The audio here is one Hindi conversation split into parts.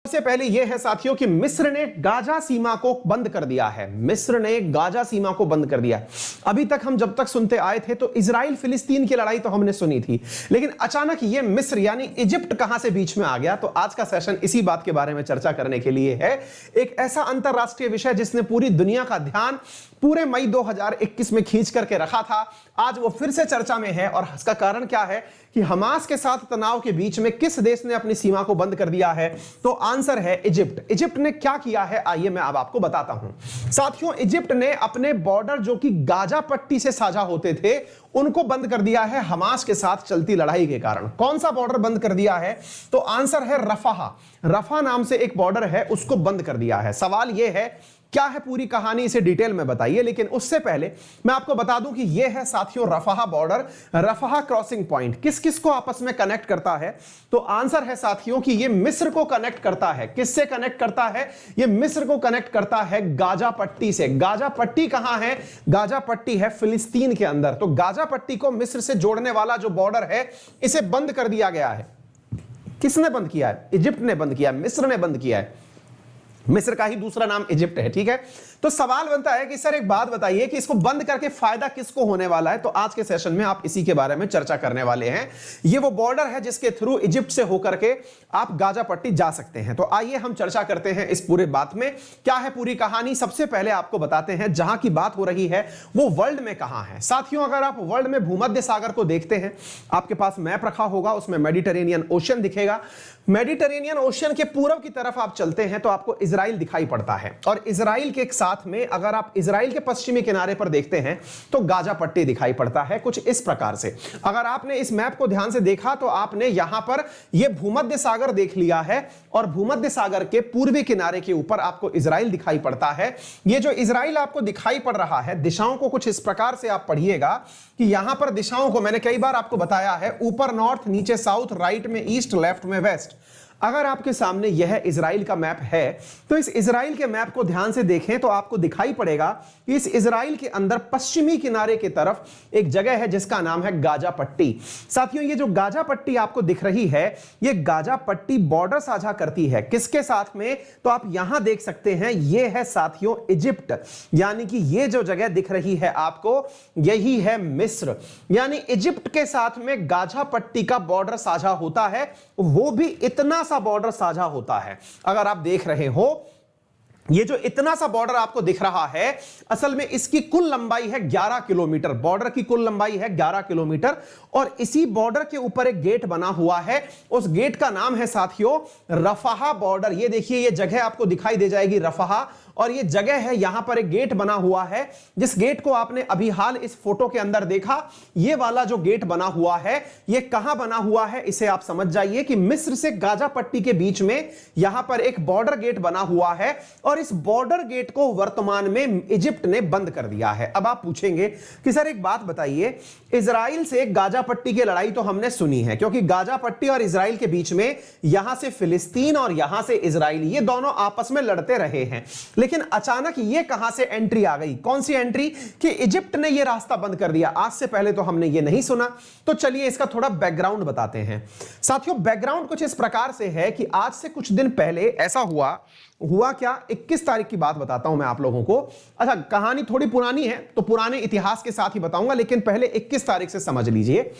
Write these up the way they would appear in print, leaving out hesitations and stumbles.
सबसे पहले यह है साथियों कि मिस्र ने गाजा सीमा को बंद कर दिया है। मिस्र ने गाजा सीमा को बंद कर दिया। अभी तक हम जब तक सुनते आए थे तो इजराइल फिलिस्तीन की लड़ाई तो हमने सुनी थी, लेकिन अचानक ये मिस्र यानी इजिप्ट कहां से बीच में आ गया। तो आज का सेशन इसी बात के बारे में चर्चा करने के लिए है। एक ऐसा अंतरराष्ट्रीय विषय जिसने पूरी दुनिया का ध्यान पूरे मई 2021 में खींच करके रखा था, आज वो फिर से चर्चा में है। और इसका कारण क्या है कि हमास के साथ तनाव के बीच में किस देश ने अपनी सीमा को बंद कर दिया है? तो आंसर है इजिप्ट। इजिप्ट ने क्या किया है आइए मैं अब आपको बताता हूं। साथियों, इजिप्ट ने अपने बॉर्डर जो कि गाजा पट्टी से साझा होते थे उनको बंद कर दिया है हमास के साथ चलती लड़ाई के कारण। कौन सा बॉर्डर बंद कर दिया है? तो आंसर है रफाह। रफा नाम से एक बॉर्डर है, उसको बंद कर दिया है। सवाल यह है क्या है पूरी कहानी, इसे डिटेल में बताइए। लेकिन उससे पहले मैं आपको बता दूं कि यह है साथियों Rafah border, Rafah crossing point. किस किस को आपस में कनेक्ट करता है? तो आंसर है साथियों कि यह मिस्र को कनेक्ट करता है। किससे कनेक्ट करता है? यह मिस्र को कनेक्ट करता है गाजा पट्टी से। गाजा पट्टी कहां है? गाजा पट्टी है फिलिस्तीन के अंदर। तो गाजा पट्टी को मिस्र से जोड़ने वाला जो बॉर्डर है इसे बंद कर दिया गया है। किसने बंद किया है? इजिप्ट ने बंद किया, मिस्र ने बंद किया है। मिस्र का ही दूसरा नाम इजिप्ट है, ठीक है। तो सवाल बनता है कि सर एक बात बताइए कि इसको बंद करके फायदा किसको होने वाला है? तो आज के सेशन में आप इसी के बारे में चर्चा करने वाले हैं। ये वो बॉर्डर है जिसके थ्रू इजिप्ट से होकर के आप गाजा पट्टी जा सकते हैं। तो आइए हम चर्चा करते हैं इस पूरे बात में। क्या है पूरी कहानी? सबसे पहले आपको बताते हैं जहां की बात हो रही है वो वर्ल्ड में कहां है। साथियों, अगर आप वर्ल्ड में भूमध्य सागर को देखते हैं, आपके पास मैप रखा होगा, उसमें मेडिटेरेनियन ओशन दिखेगा। मेडिटेरेनियन ओशन के पूर्व की तरफ आप चलते हैं तो आपको इजराइल दिखाई पड़ता है। और इजराइल के साथ में अगर आप इजराइल के पश्चिमी किनारे पर देखते हैं तो गाजा पट्टी दिखाई पड़ता है कुछ इस प्रकार से। अगर आपने इस मैप को ध्यान से देखा तो आपने यहां पर यह भूमध्य सागर देख लिया है और भूमध्य सागर के पूर्वी किनारे के ऊपर आपको इजराइल दिखाई पड़ता है। यह जो इजराइल आपको दिखाई पड़ रहा है, दिशाओं को कुछ इस प्रकार से आप पढ़िएगा कि यहां पर दिशाओं को मैंने कई बार आपको बताया है, ऊपर नॉर्थ, नीचे साउथ, राइट में ईस्ट, लेफ्ट में वेस्ट। अगर आपके सामने यह इजराइल का मैप है तो इस इजराइल के मैप को ध्यान से देखें तो आपको दिखाई पड़ेगा कि इस इजराइल के अंदर पश्चिमी किनारे की तरफ एक जगह है जिसका नाम है गाजा पट्टी। साथियों, ये जो गाजा पट्टी आपको दिख रही है, ये गाजा पट्टी बॉर्डर साझा करती है किसके साथ में? तो आप यहां देख सकते हैं, ये है साथियों इजिप्ट। यानी कि ये जो जगह दिख रही है आपको, यही है मिस्र। यानी इजिप्ट के साथ में गाजा पट्टी का बॉर्डर साझा होता है, वो भी इतना सा बॉर्डर साझा होता है। अगर आप देख रहे हो ये जो इतना सा बॉर्डर आपको दिख रहा है, असल में इसकी कुल लंबाई है 11 किलोमीटर। बॉर्डर की कुल लंबाई है 11 किलोमीटर और इसी बॉर्डर के ऊपर एक गेट बना हुआ है। उस गेट का नाम है साथियों रफाह बॉर्डर। ये देखिए, ये जगह आपको दिखाई दे जाएगी रफाह, और ये जगह है, यहां पर एक गेट बना हुआ है। जिस गेट को आपने अभी हाल इस फोटो के अंदर देखा, ये वाला जो गेट बना हुआ है, ये कहां बना हुआ है इसे आप समझ जाइए कि मिस्र से गाजा पट्टी के बीच में यहां पर एक बॉर्डर गेट बना हुआ है और इस बॉर्डर गेट को वर्तमान में इजिप्ट ने बंद कर दिया है। अब आप पूछेंगे कि सर एक बात बताइए, इजराइल से गाजा पट्टी की लड़ाई तो हमने सुनी है, क्योंकि गाजा पट्टी और इजराइल के बीच में यहां से फिलिस्तीन और यहां से इजराइल, ये दोनों आपस में लड़ते रहे हैं। लेकिन अचानक ये कहां से एंट्री आ गई? कौन सी एंट्री? कि इजिप्ट ने ये रास्ता बंद कर दिया। आज से पहले तो हमने ये नहीं सुना। तो चलिए इसका थोड़ा बैकग्राउंड बताते हैं। साथियों, बैकग्राउंड कुछ इस प्रकार से है कि आज से कुछ दिन पहले ऐसा हुआ क्या, 21 तारीख की बात बताता हूं मैं आप लोगों को। अच्छा, कहानी थोड़ी पुरानी है तो पुराने इतिहास के साथ ही बताऊंगा, लेकिन पहले 21 तारीख से समझ लीजिए।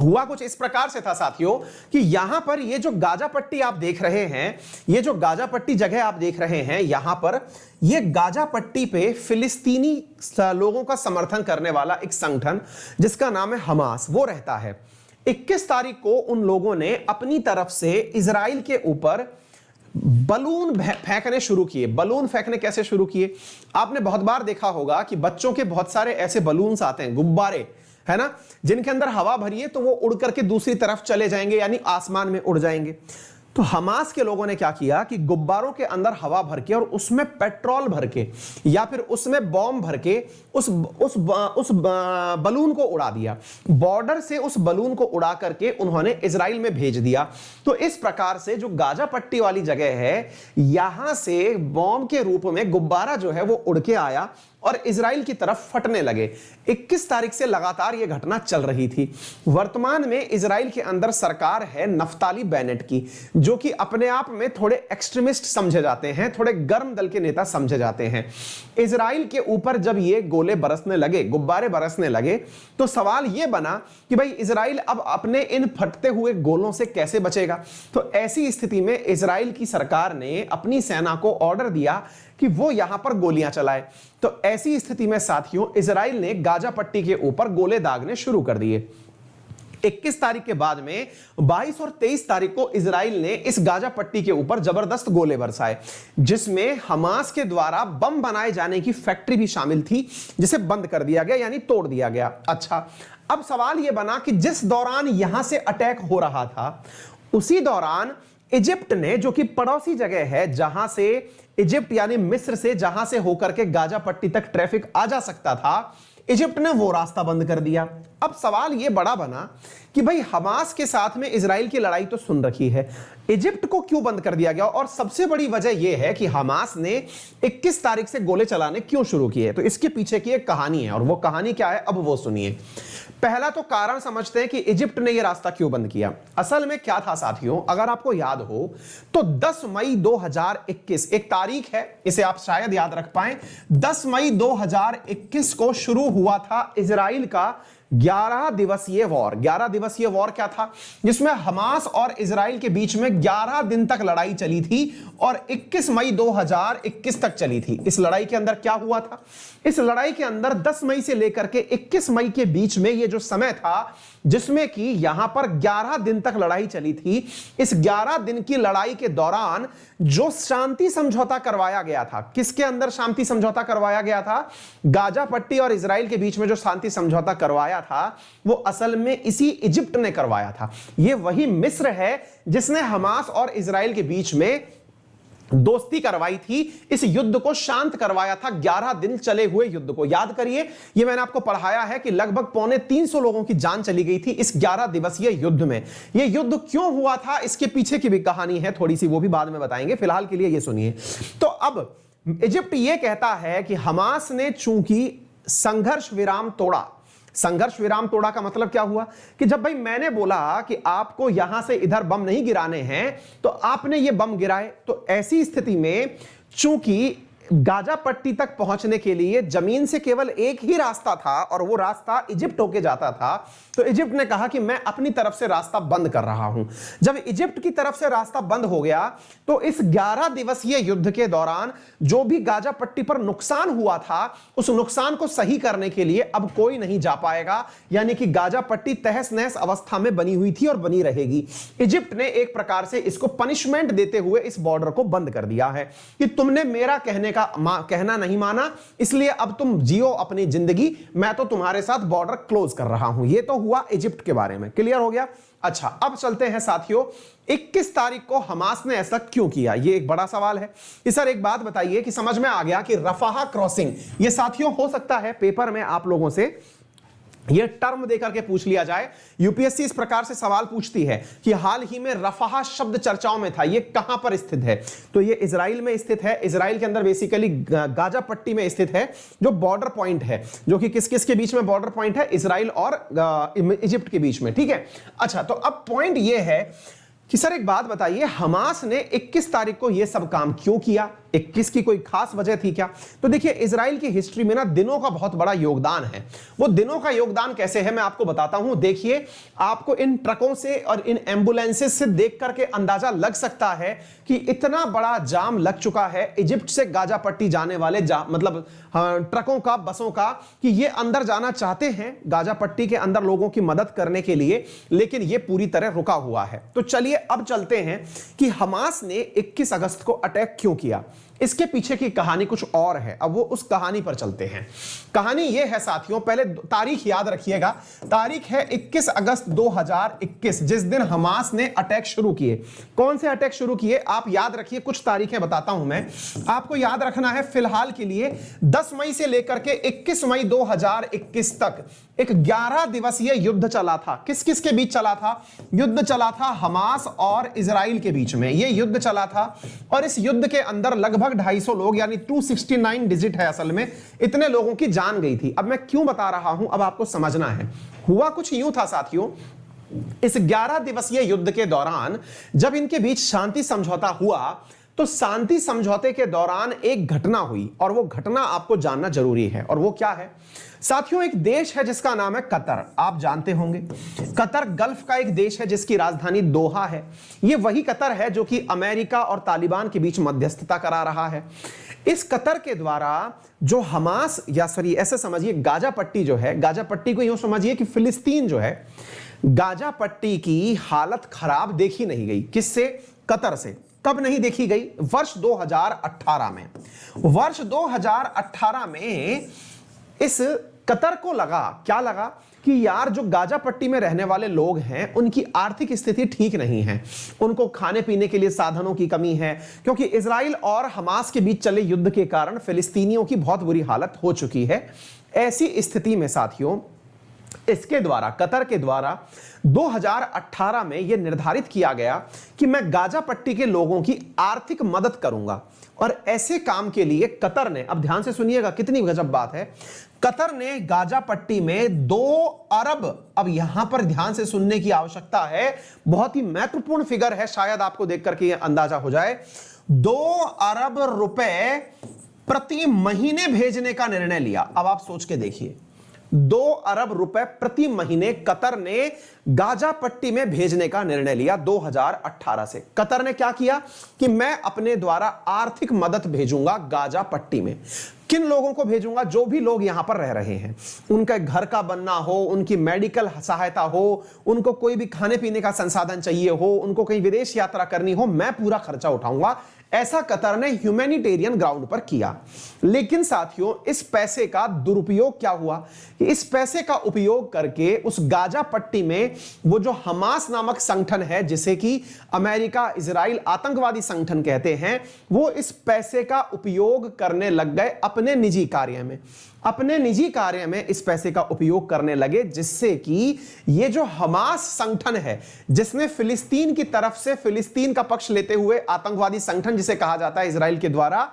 हुआ कुछ इस प्रकार से था साथियों कि यहां पर ये जो गाजा पट्टी आप देख रहे हैं, ये जो गाजा पट्टी जगह आप देख रहे हैं, यहां पर ये गाजा पट्टी पे फिलिस्तीनी लोगों का समर्थन करने वाला एक संगठन जिसका नाम है हमास, वो रहता है। 21 तारीख को उन लोगों ने अपनी तरफ से इजराइल के ऊपर बलून फेंकने शुरू किए। बलून फेंकने कैसे शुरू किए? आपने बहुत बार देखा होगा कि बच्चों के बहुत सारे ऐसे बलून्स आते हैं, गुब्बारे, है ना, जिनके अंदर हवा भरिए तो वो उड़ करके दूसरी तरफ चले जाएंगे, यानी आसमान में उड़ जाएंगे। तो हमास के लोगों ने क्या किया कि गुब्बारों के अंदर हवा भर के और उसमें पेट्रोल भर के या फिर उसमें बॉम्ब भर के उस बलून को उड़ा दिया। बॉर्डर से उस बलून को उड़ा करके उन्होंने इजराइल में भेज दिया। तो इस प्रकार से जो गाजा पट्टी वाली जगह है, यहां से बॉम्ब के रूप में गुब्बारा जो है वो उड़ के आया और इजराइल की तरफ फटने लगे। 21 तारीख से लगातार यह घटना चल रही थी। वर्तमान में इजराइल के अंदर सरकार है नफ्ताली बेनेट की, जो कि अपने आप में थोड़े एक्सट्रीमिस्ट समझे जाते हैं, थोड़े गर्म दल के नेता समझे जाते हैं। इजराइल के ऊपर जब ये गोले बरसने लगे, गुब्बारे बरसने लगे, तो सवाल ये बना कि भाई इजराइल अब अपने इन फटते हुए गोलों से कैसे बचेगा। तो ऐसी स्थिति में इजराइल की सरकार ने अपनी सेना को ऑर्डर दिया कि वो यहां पर गोलियां चलाए। तो ऐसी स्थिति में साथियों इजराइल ने गाजा पट्टी के ऊपर गोले दागने शुरू कर दिए। 21 तारीख के बाद में 22 और 23 तारीख को इजराइल ने इस गाजा पट्टी के ऊपर जबरदस्त गोले बरसाए, जिसमें हमास के द्वारा बम बनाए जाने की फैक्ट्री भी शामिल थी, जिसे बंद कर दिया गया, यानी तोड़ दिया गया। अच्छा, अब सवाल यह बना कि जिस दौरान यहां से अटैक हो रहा था, उसी दौरान इजिप्ट ने, जो कि पड़ोसी जगह है जहां से इजिप्ट यानी मिस्र से जहां से होकर के गाजा पट्टी तक ट्रैफिक आ जा सकता था, इजिप्ट ने वो रास्ता बंद कर दिया। अब सवाल यह बड़ा बना कि भाई हमास के साथ में इजराइल की लड़ाई तो सुन रखी है, इजिप्ट को क्यों बंद कर दिया गया? और सबसे बड़ी वजह यह है कि हमास ने 21 तारीख से गोले चलाने क्यों शुरू किए। तो इसके पीछे की एक कहानी है, और वो कहानी क्या है अब वो सुनिए। पहला तो कारण समझते हैं कि इजिप्ट ने यह रास्ता क्यों बंद किया। असल में क्या था साथियों, अगर आपको याद हो तो 10 मई 2021 एक तारीख है, इसे आप शायद याद रख पाएं। 10 मई 2021 को शुरू हुआ था इजराइल का 11 दिवसीय वॉर। 11 दिवसीय वॉर क्या था? जिसमें हमास और इजराइल के बीच में 11 दिन तक लड़ाई चली थी और 21 मई 2021 तक चली थी। इस लड़ाई के अंदर क्या हुआ था? इस लड़ाई के अंदर 10 मई से लेकर के 21 मई के बीच में यह जो समय था, जिसमें कि यहां पर 11 दिन तक लड़ाई चली थी, इस 11 दिन की लड़ाई के दौरान जो शांति समझौता करवाया गया था, किसके अंदर शांति समझौता करवाया गया था? गाजा पट्टी और इजराइल के बीच में जो शांति समझौता करवाया था, वो असल में इसी इजिप्ट ने करवाया था। यह वही मिस्र है जिसने हमास और इजराइल के बीच में दोस्ती करवाई थी, इस युद्ध को शांत करवाया था, 11 दिन चले हुए युद्ध को। याद करिए, यह मैंने आपको पढ़ाया है कि लगभग 350 लोगों की जान चली गई थी इस 11 दिवसीय युद्ध में। यह युद्ध क्यों हुआ था, इसके पीछे की भी कहानी है थोड़ी सी, वो भी बाद में बताएंगे, फिलहाल के लिए यह सुनिए। तो अब इजिप्ट यह कहता है कि हमास ने चूंकि संघर्ष विराम तोड़ा। संघर्ष विराम तोड़ा का मतलब क्या हुआ कि जब भाई मैंने बोला कि आपको यहां से इधर बम नहीं गिराने हैं, तो आपने ये बम गिराए। तो ऐसी स्थिति में चूंकि गाजा पट्टी तक पहुंचने के लिए जमीन से केवल एक ही रास्ता था और वो रास्ता इजिप्ट होके जाता था, तो इजिप्ट ने कहा कि मैं अपनी तरफ से रास्ता बंद कर रहा हूं। जब इजिप्ट की तरफ से रास्ता बंद हो गया, तो इस 11 दिवसीय युद्ध के दौरान जो भी गाजा पट्टी पर नुकसान हुआ था, उस नुकसान को सही करने के लिए अब कोई नहीं जा पाएगा, यानी कि गाजा पट्टी तहस नहस अवस्था में बनी हुई थी और बनी रहेगी। इजिप्ट ने एक प्रकार से इसको पनिशमेंट देते हुए इस बॉर्डर को बंद कर दिया है कि तुमने मेरा कहना नहीं माना, इसलिए अब तुम जियो अपनी जिंदगी, मैं तो तुम्हारे साथ बॉर्डर क्लोज कर रहा हूं। यह तो हुआ इजिप्ट के बारे में, क्लियर हो गया। अच्छा, अब चलते हैं साथियों, 21 तारीख को हमास ने ऐसा क्यों किया, यह एक बड़ा सवाल है। इस सर एक बात बताइए कि समझ में आ गया कि रफाह क्रॉसिंग, यह साथियों हो सकता है पेपर में आप लोगों से यह टर्म देकर के पूछ लिया जाए। यूपीएससी इस प्रकार से सवाल पूछती है कि हाल ही में रफाह शब्द चर्चाओं में था, यह कहां पर स्थित है? तो यह इजराइल में स्थित है। इजराइल के अंदर बेसिकली गाजा पट्टी में स्थित है, जो बॉर्डर पॉइंट है, जो कि किस किस के बीच में बॉर्डर पॉइंट है? इजराइल और इजिप्ट के बीच में, ठीक है। अच्छा, तो अब पॉइंट यह है कि सर एक बात बताइए, हमास ने 21 तारीख को यह सब काम क्यों किया? 21 की कोई खास वजह थी क्या? तो देखिए, इजराइल की हिस्ट्री में ना दिनों का बहुत बड़ा योगदान है। वो दिनों का योगदान कैसे है मैं आपको बताता हूं। देखिए, आपको इन ट्रकों से और इन एम्बुलेंसेस से देख करके अंदाजा लग सकता है कि इतना बड़ा जाम लग चुका है इजिप्ट से गाजा पट्टी जाने वाले मतलब ट्रकों का, बसों का, कि ये अंदर जाना चाहते हैं गाजा पट्टी के अंदर लोगों की मदद करने के लिए, लेकिन ये पूरी तरह रुका हुआ है। तो चलिए अब चलते हैं कि हमास ने 21 अगस्त को अटैक क्यों किया। इसके पीछे की कहानी कुछ और है, अब वो उस कहानी पर चलते हैं। कहानी ये है साथियों, पहले तारीख याद रखिएगा, तारीख है 21 अगस्त 2021, जिस दिन हमास ने अटैक शुरू किए। कौन से अटैक शुरू किए आप याद रखिए, कुछ तारीखें बताता हूं मैं आपको, याद रखना है फिलहाल के लिए। 10 मई से लेकर के 21 मई 2021 तक एक 11 दिवसीय युद्ध चला था। किस किस के बीच चला था? युद्ध चला था हमास और इजराइल के बीच में, यह युद्ध चला था। और इस युद्ध के अंदर लगभग 250 लोग, यानी 269 डिजिट है असल में, इतने लोगों की जान गई थी। अब मैं क्यों बता रहा हूं, अब आपको समझना है। हुआ कुछ यूं था साथियों इस 11 दिवसीय युद्ध के दौरान जब इनके बीच शांति समझौता हुआ तो शांति समझौते के दौरान एक घटना हुई और वो घटना आपको जानना जरूरी है। और वो क्या है साथियों, एक देश है जिसका नाम है कतर। आप जानते होंगे कतर गल्फ का एक देश है जिसकी राजधानी दोहा है। ये वही कतर है जो कि अमेरिका और तालिबान के बीच मध्यस्थता करा रहा है। इस कतर के द्वारा जो हमास या सॉरी ऐसे समझिए गाजा पट्टी जो है, गाजा पट्टी को यूं समझिए कि फिलिस्तीन जो है, गाजा पट्टी की हालत खराब देखी नहीं गई। किससे? कतर से। कब नहीं देखी गई? वर्ष 2018 में। वर्ष 2018 में इस कतर को लगा, क्या लगा कि यार जो गाजा पट्टी में रहने वाले लोग हैं उनकी आर्थिक स्थिति ठीक नहीं है, उनको खाने पीने के लिए साधनों की कमी है, क्योंकि इजराइल और हमास के बीच चले युद्ध के कारण फिलिस्तीनियों की बहुत बुरी हालत हो चुकी है। ऐसी स्थिति में साथियों इसके द्वारा, कतर के द्वारा 2018 में यह निर्धारित किया गया कि मैं गाजा पट्टी के लोगों की आर्थिक मदद करूंगा। और ऐसे काम के लिए कतर ने, अब ध्यान से सुनिएगा कितनी गजब बात है, कतर ने गाजा पट्टी में 2 अरब, अब यहां पर ध्यान से सुनने की आवश्यकता है, बहुत ही महत्वपूर्ण फिगर है, शायद आपको देख करके यह अंदाजा हो जाए, 2 अरब रुपए प्रति महीने भेजने का निर्णय लिया। अब आप सोच के देखिए, 2 अरब रुपए प्रति महीने कतर ने गाजा पट्टी में भेजने का निर्णय लिया 2018 से। कतर ने क्या किया कि मैं अपने द्वारा आर्थिक मदद भेजूंगा गाजा पट्टी में। किन लोगों को भेजूंगा? जो भी लोग यहां पर रह रहे हैं, उनका घर का बनना हो, उनकी मेडिकल सहायता हो, उनको कोई भी खाने पीने का संसाधन चाहिए हो, उनको कहीं विदेश यात्रा करनी हो, मैं पूरा खर्चा उठाऊंगा। ऐसा कतर ने ह्यूमैनिटेरियन ग्राउंड पर किया। लेकिन साथियों इस पैसे का दुरुपयोग क्या हुआ कि इस पैसे का उपयोग करके उस गाजा पट्टी में वो जो हमास नामक संगठन है, जिसे कि अमेरिका इजराइल आतंकवादी संगठन कहते हैं, वो इस पैसे का उपयोग करने लग गए अपने निजी कार्य में। अपने निजी कार्य में इस पैसे का उपयोग करने लगे, जिससे कि ये जो हमास संगठन है, जिसने फिलिस्तीन की तरफ से फिलिस्तीन का पक्ष लेते हुए आतंकवादी संगठन जिसे कहा जाता है इजराइल के द्वारा,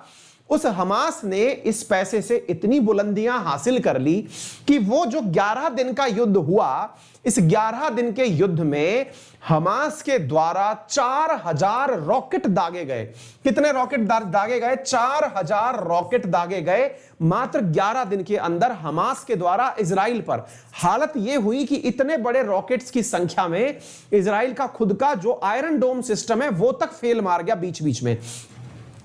उस हमास ने इस पैसे से इतनी बुलंदियां हासिल कर ली कि वो जो 11 दिन का युद्ध हुआ, इस 11 दिन के युद्ध में हमास के द्वारा 4000 रॉकेट दागे गए। कितने रॉकेट दागे गए? 4000 रॉकेट दागे गए मात्र 11 दिन के अंदर हमास के द्वारा इजराइल पर। हालत यह हुई कि इतने बड़े रॉकेट्स की संख्या में इजराइल का खुद का जो आयरन डोम सिस्टम है वो तक फेल मार गया बीच बीच में।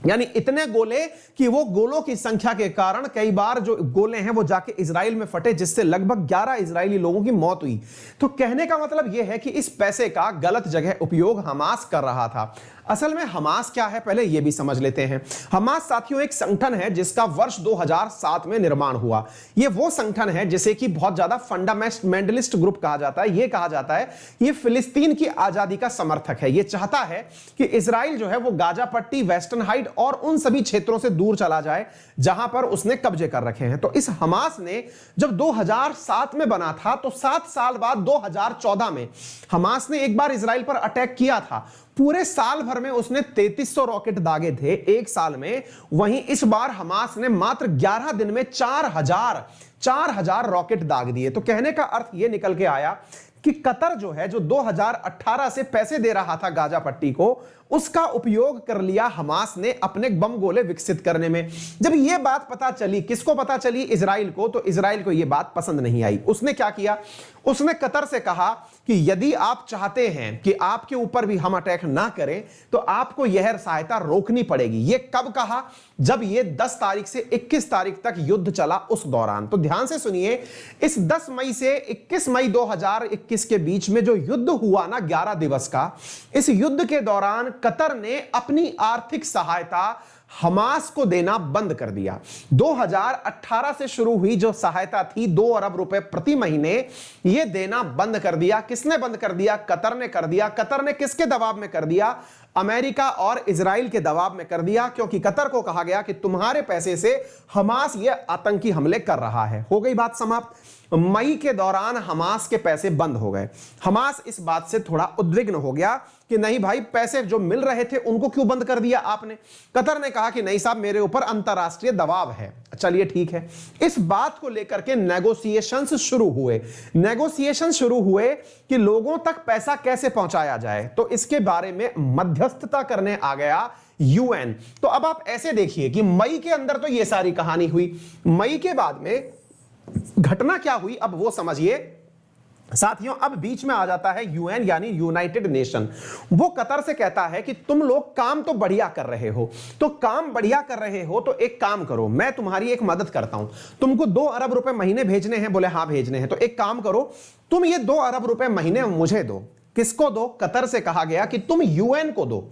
यानी इतने गोले कि वो गोलों की संख्या के कारण कई बार जो गोले हैं वो जाके इजराइल में फटे, जिससे लगभग 11 इजरायली लोगों की मौत हुई। तो कहने का मतलब यह है कि इस पैसे का गलत जगह उपयोग हमास कर रहा था। असल में हमास क्या है पहले यह भी समझ लेते हैं। हमास साथियों एक संगठन है जिसका वर्ष 2007 में निर्माण हुआ। यह वो संगठन है जिसे कि बहुत ज्यादा फंडामेंटलिस्ट ग्रुप कहा जाता है। यह कहा जाता है यह फिलिस्तीन की आजादी का समर्थक है। यह चाहता है कि इजराइल जो है वो गाजा पट्टी, वेस्टर्न हाइट और उन सभी क्षेत्रों से दूर चला जाए जहां पर उसने कब्जे कर रखे हैं। तो इस हमास ने जब 2007 में बना था तो 7 साल बाद 2014 में हमास ने एक बार इजराइल पर अटैक किया था। पूरे साल भर में उसने 3300 रॉकेट दागे थे एक साल में। वहीं इस बार हमास ने मात्र 11 दिन में 4000 रॉकेट दाग दिए। तो कहने का अर्थ यह निकल के आया कि कतर जो है, जो 2018 से पैसे दे रहा था गाजा पट्टी को, उसका उपयोग कर लिया हमास ने अपने बम गोले विकसित करने में। जब यह बात पता चली, किसको पता चली? इजराइल को। तो इजराइल को यह बात पसंद नहीं आई। उसने क्या किया? उसने कतर से कहा कि यदि आप चाहते हैं कि आपके ऊपर भी हम अटैक ना करें तो आपको यह सहायता रोकनी पड़ेगी। यह कब कहा? जब यह 10 तारीख से 21 तारीख तक युद्ध चला उस दौरान। तो ध्यान से सुनिए, इस 10 मई से 21 मई 2021 के बीच में जो युद्ध हुआ ना 11 दिवस का, इस युद्ध के दौरान कतर ने अपनी आर्थिक सहायता हमास को देना बंद कर दिया। 2018 से शुरू हुई जो सहायता थी 2 अरब रुपए प्रति महीने, यह देना बंद कर दिया। किसने बंद कर दिया? कतर ने कर दिया। कतर ने किसके दबाव में कर दिया? अमेरिका और इजराइल के दबाव में कर दिया, क्योंकि कतर को कहा गया कि तुम्हारे पैसे से हमास ये आतंकी हमले कर रहा है। हो गई बात समाप्त। मई के दौरान हमास के पैसे बंद हो गए। हमास इस बात से थोड़ा उद्विग्न हो गया कि नहीं भाई, पैसे जो मिल रहे थे उनको क्यों बंद कर दिया आपने। कतर ने कहा कि नहीं साहब, मेरे ऊपर अंतरराष्ट्रीय दबाव है। चलिए ठीक है। इस बात को लेकर के नेगोशिएशंस शुरू हुए। नेगोशिएशन शुरू हुए कि लोगों तक पैसा कैसे पहुंचाया जाए, तो इसके बारे में मध्यस्थता करने आ गया यूएन। तो अब आप ऐसे देखिए कि मई के अंदर तो ये सारी कहानी हुई, मई के बाद में घटना क्या हुई अब वो समझिए साथियों। अब बीच में आ जाता है यूएन यानी यूनाइटेड नेशन। वो कतर से कहता है कि तुम लोग काम तो बढ़िया कर रहे हो, तो काम बढ़िया कर रहे हो तो एक काम करो, मैं तुम्हारी एक मदद करता हूं। तुमको 2 अरब रुपए महीने भेजने हैं? बोले हाँ भेजने हैं। तो एक काम करो, तुम ये 2 अरब रुपए महीने मुझे दो। किसको दो? कतर से कहा गया कि तुम यूएन को दो।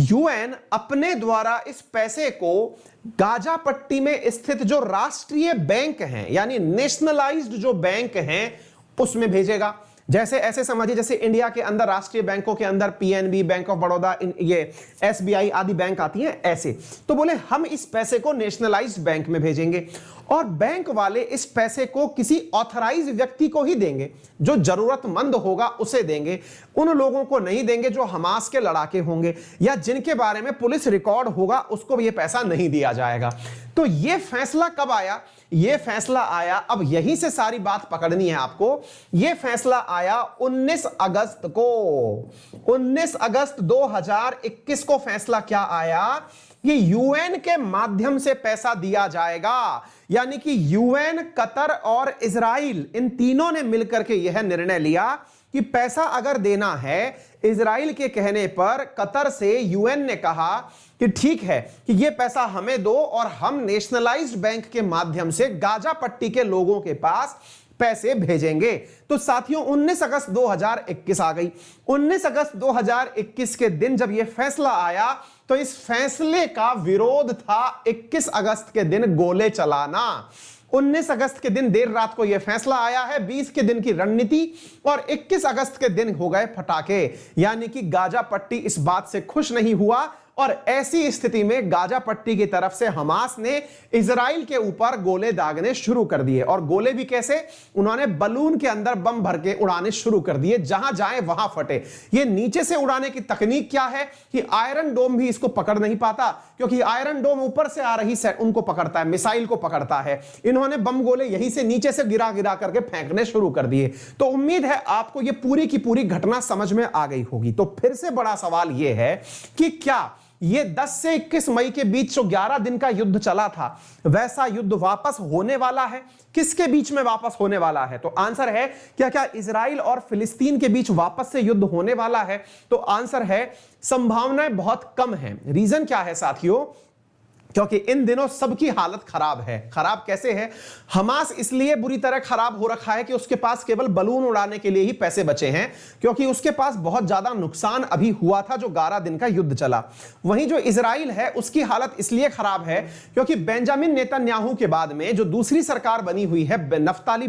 यूएन अपने द्वारा इस पैसे को गाजा पट्टी में स्थित जो राष्ट्रीय बैंक हैं यानी नेशनलाइज्ड जो बैंक हैं उसमें भेजेगा। जैसे ऐसे समझिए जैसे इंडिया के अंदर राष्ट्रीय बैंकों के अंदर पीएनबी, बैंक ऑफ बड़ौदा, ये एसबीआई आदि बैंक आती हैं ऐसे। तो बोले हम इस पैसे को नेशनलाइज्ड बैंक में भेजेंगे और बैंक वाले इस पैसे को किसी ऑथराइज व्यक्ति को ही देंगे, जो जरूरतमंद होगा उसे देंगे। उन लोगों को नहीं देंगे जो हमास के लड़ाके होंगे या जिनके बारे में पुलिस रिकॉर्ड होगा, उसको ये पैसा नहीं दिया जाएगा। तो ये फैसला कब आया? ये फैसला आया, अब यहीं से सारी बात पकड़नी है आपको। ये फैसला आया 19 अगस्त को। 19 अगस्त 2021 को फैसला क्या आया? ये यूएन के माध्यम से पैसा दिया जाएगा। यानी कि यूएन, कतर और इजराइल, इन तीनों ने मिलकर के यह निर्णय लिया कि पैसा अगर देना है, इजराइल के कहने पर कतर से यूएन ने कहा कि ठीक है कि ये पैसा हमें दो और हम नेशनलाइज्ड बैंक के माध्यम से गाजा पट्टी के लोगों के पास पैसे भेजेंगे। तो साथियों 19 अगस्त 2021 आ गई। 19 अगस्त 2021 के दिन जब यह फैसला आया तो इस फैसले का विरोध था 21 अगस्त के दिन गोले चलाना। 19 अगस्त के दिन देर रात को यह फैसला आया है, 20 के दिन की रणनीति और 21 अगस्त के दिन हो गए फटाके। यानी कि गाजा पट्टी इस बात से खुश नहीं हुआ और ऐसी स्थिति में गाजा पट्टी की तरफ से हमास ने इजराइल के ऊपर गोले दागने शुरू कर दिए। और गोले भी कैसे? उन्होंने बलून के अंदर बम भर के उड़ाने शुरू कर दिए, जहां जाए वहां फटे। ये नीचे से उड़ाने की तकनीक क्या है कि आयरन डोम भी इसको पकड़ नहीं पाता, क्योंकि आयरन डोम ऊपर से आ रही सेट उनको पकड़ता है, मिसाइल को पकड़ता है। इन्होंने बम गोले यहीं से नीचे से गिरा गिरा करके फेंकने शुरू कर दिए। तो उम्मीद है आपको ये पूरी की पूरी घटना समझ में आ गई होगी। तो फिर से बड़ा सवाल यह है कि क्या ये 10 से 21 मई के बीच जो 11 दिन का युद्ध चला था, वैसा युद्ध वापस होने वाला है? किसके बीच में वापस होने वाला है? तो आंसर है क्या इजराइल और फिलिस्तीन के बीच वापस से युद्ध होने वाला है? तो आंसर है संभावनाएं बहुत कम है। रीजन क्या है साथियों? क्योंकि इन दिनों सबकी हालत खराब है। खराब कैसे है? हमास इसलिए बुरी तरह खराब हो रखा है कि उसके पास केवल बलून उड़ाने के लिए ही पैसे बचे हैं, क्योंकि उसके पास बहुत ज्यादा नुकसान अभी हुआ था जो 11 दिन का युद्ध चला। वहीं जो इजराइल है उसकी हालत इसलिए खराब है क्योंकि बेंजामिन नेतन्याहू के बाद में जो दूसरी सरकार बनी हुई है नफ्ताली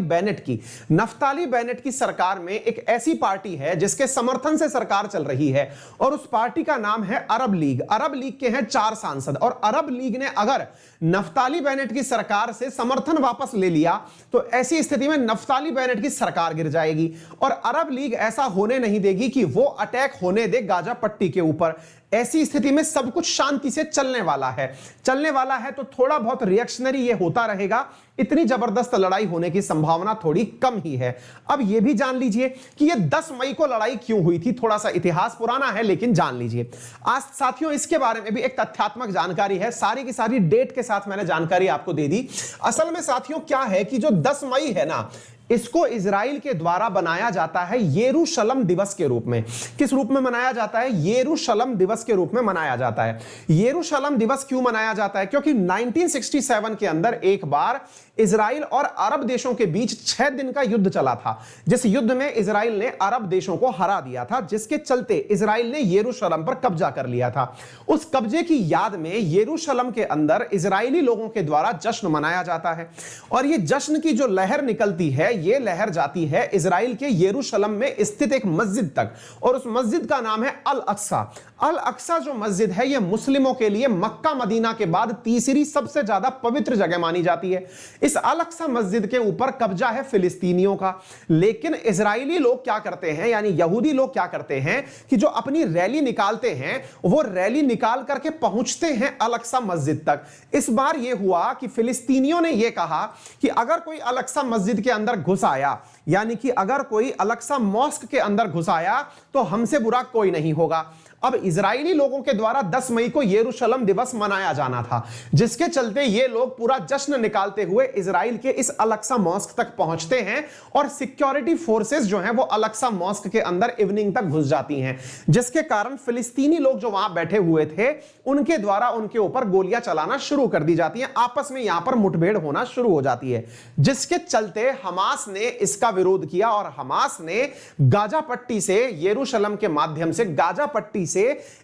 बेनेट की सरकार में एक ऐसी पार्टी है जिसके समर्थन से सरकार चल रही है और उस पार्टी का नाम है अरब लीग। अरब लीग के हैं 4 सांसद और अरब लीग ने अगर नफ्ताली बेनेट की सरकार से समर्थन वापस ले लिया तो ऐसी स्थिति में नफ्ताली बेनेट की सरकार गिर जाएगी और अरब लीग ऐसा होने नहीं देगी कि वो अटैक होने दे गाजा पट्टी के ऊपर। ऐसी स्थिति में सब कुछ शांति से चलने वाला है तो थोड़ा बहुत रिएक्शनरी ये होता रहेगा। इतनी जबरदस्त लड़ाई होने की संभावना थोड़ी कम ही है। अब ये भी जान लीजिए कि ये 10 मई को लड़ाई क्यों हुई थी। थोड़ा सा इतिहास पुराना है लेकिन जान लीजिए। आज साथियों इसके बारे में भी एक तथ्यात्मक जानकारी है, सारी की सारी डेट के साथ मैंने जानकारी आपको दे दी। असल में साथियों क्या है कि जो 10 मई है ना, इसको इजराइल के द्वारा बनाया जाता है यरूशलम दिवस के रूप में। किस रूप में मनाया जाता है? यरूशलम दिवस के रूप में मनाया जाता है। यरूशलम दिवस क्यों मनाया जाता है? क्योंकि 1967 के अंदर एक बार इजराइल और अरब देशों के बीच 6 दिन का युद्ध चला था, जिस युद्ध में इजराइल ने अरब देशों को हरा दिया था, जिसके चलते इजराइल ने यरूशलम पर कब्जा कर लिया था। उस कब्जे की याद में यरूशलम के अंदर इजरायली लोगों के द्वारा जश्न मनाया जाता है और यह जश्न की जो लहर निकलती है यह लहर जाती है इजराइल के यरूशलेम में स्थित एक मस्जिद तक, और उस मस्जिद का नाम है अल अक्सा। अल अक्सा जो मस्जिद है यह मुस्लिमों के लिए मक्का मदीना के बाद तीसरी सबसे ज्यादा पवित्र जगह मानी जाती है। इस अल अक्सा मस्जिद के ऊपर कब्जा है फिलिस्तीनियों का। लेकिन इजरायली लोग क्या करते हैं, यानी यहूदी लोग क्या करते हैं कि जो अपनी रैली निकालते हैं वो रैली निकाल करके पहुंचते हैं अल अक्सा मस्जिद तक। इस बार यह हुआ कि फिलिस्तीनियों ने यह कहा कि अगर कोई अल अक्सा मस्जिद के अंदर घुस आया, यानी कि अगर कोई अल अक्सा मॉस्क के अंदर घुस आया तो हमसे बुरा कोई नहीं होगा। अब इजरायली लोगों के द्वारा 10 मई को यरूशलेम दिवस मनाया जाना था, जिसके चलते ये लोग पूरा जश्न निकालते हुए इजराइल के इस अल अक्सा मॉस्क तक पहुंचते हैं और सिक्योरिटी फोर्सेस जो हैं वो अल अक्सा मॉस्क के अंदर इवनिंग तक घुस जाती हैं, जिसके कारण फिलिस्तीनी लोग जो वहां बैठे हुए थे उनके द्वारा उनके ऊपर गोलियां चलाना शुरू कर दी जाती हैं। आपस में यहां पर मुठभेड़ होना शुरू हो जाती है, जिसके चलते हमास ने इसका विरोध किया और हमास ने गाजा पट्टी से, यरूशलेम के माध्यम से गाजा पट्टी से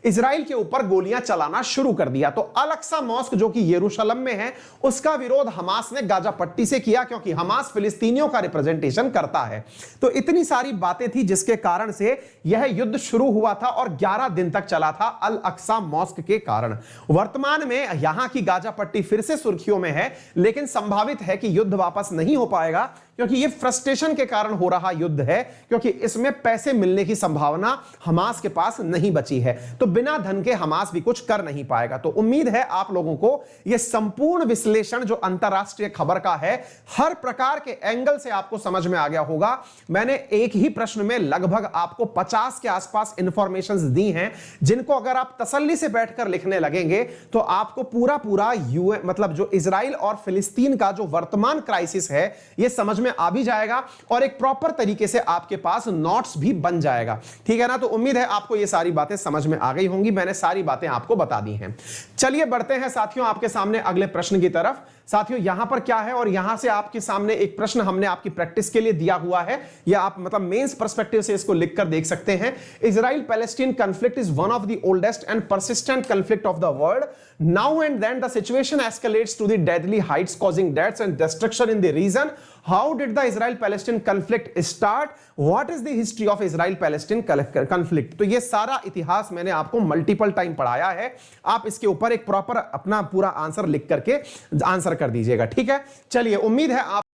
इजराइल के ऊपर गोलियां चलाना शुरू कर दिया। तो अल अक्सा मॉस्क जो कि यरूशलेम में है उसका विरोध हमास ने गाजा पट्टी से किया, क्योंकि हमास फिलिस्तीनियों का रिप्रेजेंटेशन करता है। तो इतनी सारी बातें थी जिसके कारण से यह युद्ध शुरू हुआ था और 11 दिन तक चला था अल अक्सा मॉस्क के कारण। वर्तमान में यहां की गाजा पट्टी फिर से सुर्खियों में है, लेकिन संभावित है कि युद्ध वापस नहीं हो पाएगा, क्योंकि यह फ्रस्ट्रेशन के कारण हो रहा युद्ध है, क्योंकि इसमें पैसे मिलने की संभावना हमास के पास नहीं बची है। तो बिना धन के हमास भी कुछ कर नहीं पाएगा। तो उम्मीद है आप लोगों को यह संपूर्ण विश्लेषण जो अंतरराष्ट्रीय खबर का है हर प्रकार के एंगल से आपको समझ में आ गया होगा। मैंने एक ही प्रश्न में लगभग आपको 50 के आसपास इंफॉर्मेशंस दी हैं, जिनको अगर आप तसल्ली से बैठकर लिखने लगेंगे तो आपको पूरा पूरा यूएन मतलब जो इजराइल और फिलिस्तीन का जो वर्तमान क्राइसिस है यह समझ में आ भी जाएगा और एक प्रॉपर तरीके से आपके पास नोट्स भी बन जाएगा। ठीक है ना? तो उम्मीद है आपको यह सारी बातें समझ में आ गई होंगी। मैंने सारी बातें आपको बता दी हैं। चलिए बढ़ते हैं साथियों आपके सामने अगले प्रश्न की तरफ। साथियों यहां पर क्या है, और यहां से आपके सामने एक प्रश्न हमने आपकी प्रैक्टिस के लिए दिया हुआ है, या आप मतलब मेंस पर्सपेक्टिव से इसको लिखकर देख सकते हैं। Israel Palestine conflict is one of the oldest and persistent conflict of the world. Now and then the situation escalates to the deadly heights, causing deaths and destruction in the region. How did the Israel-Palestine conflict start? What is the history of Israel-Palestine conflict? तो ये सारा इतिहास मैंने आपको मल्टीपल टाइम पढ़ाया है। आप इसके ऊपर एक प्रॉपर अपना पूरा आंसर लिख करके आंसर कर दीजिएगा। ठीक है, चलिए उम्मीद है